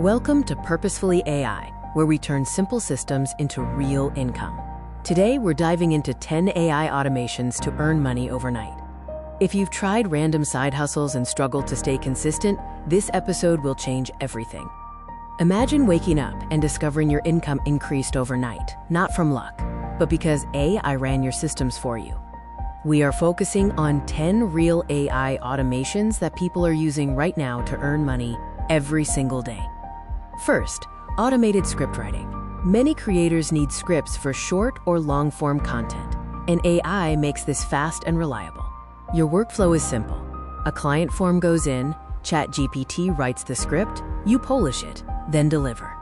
Welcome to Purposefully AI, where we turn simple systems into real income. Today, we're diving into 10 AI automations to earn money overnight. If you've tried random side hustles and struggled to stay consistent, this episode will change everything. Imagine waking up and discovering your income increased overnight, not from luck, but because AI ran your systems for you. We are focusing on 10 real AI automations that people are using right now to earn money every single day. First, automated scriptwriting. Many creators need scripts for short or long-form content, and AI makes this fast and reliable. Your workflow is simple. A client form goes in, ChatGPT writes the script, you polish it, then deliver.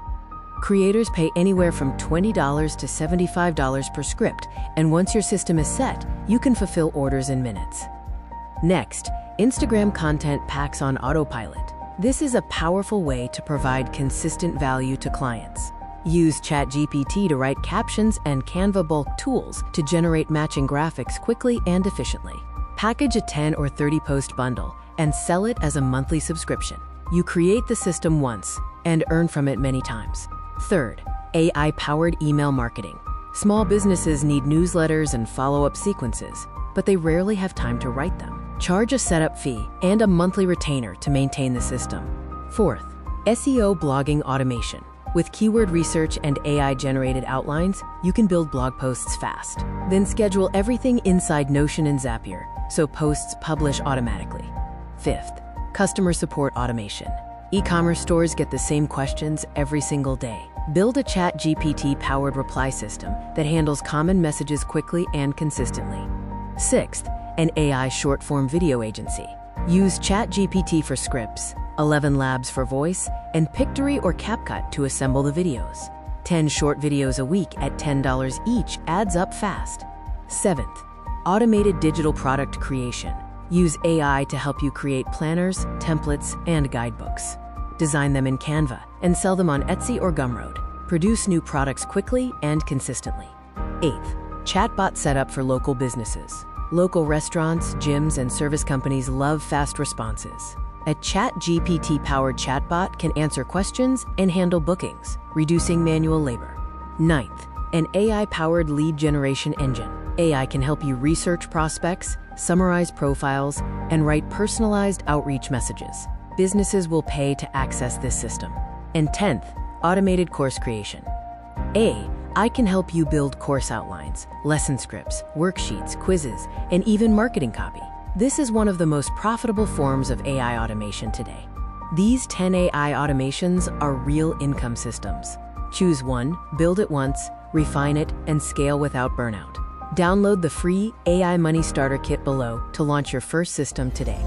Creators pay anywhere from $20 to $75 per script, and once your system is set, you can fulfill orders in minutes. Next, Instagram content packs on autopilot. This is a powerful way to provide consistent value to clients. Use ChatGPT to write captions and Canva bulk tools to generate matching graphics quickly and efficiently. Package a 10 or 30 post bundle and sell it as a monthly subscription. You create the system once and earn from it many times. Third, AI-powered email marketing. Small businesses need newsletters and follow-up sequences, but they rarely have time to write them. Charge a setup fee and a monthly retainer to maintain the system. Fourth, SEO blogging automation. With keyword research and AI-generated outlines, you can build blog posts fast. Then schedule everything inside Notion and Zapier, so posts publish automatically. Fifth, customer support automation. E-commerce stores get the same questions every single day. Build a ChatGPT-powered reply system that handles common messages quickly and consistently. Sixth, an AI short-form video agency. Use ChatGPT for scripts, 11 Labs for voice, and Pictory or CapCut to assemble the videos. 10 short videos a week at $10 each adds up fast. Seventh, automated digital product creation. Use AI to help you create planners, templates, and guidebooks. Design them in Canva and sell them on Etsy or Gumroad. Produce new products quickly and consistently. Eighth, chatbot setup for local businesses. Local restaurants, gyms, and service companies love fast responses. A ChatGPT-powered chatbot can answer questions and handle bookings, reducing manual labor. Ninth, an AI-powered lead generation engine. AI can help you research prospects, summarize profiles, and write personalized outreach messages. Businesses will pay to access this system. And 10th, automated course creation. AI can help you build course outlines, lesson scripts, worksheets, quizzes, and even marketing copy. This is one of the most profitable forms of AI automation today. These 10 AI automations are real income systems. Choose one, build it once, refine it, and scale without burnout. Download the free AI Money Starter Kit below to launch your first system today.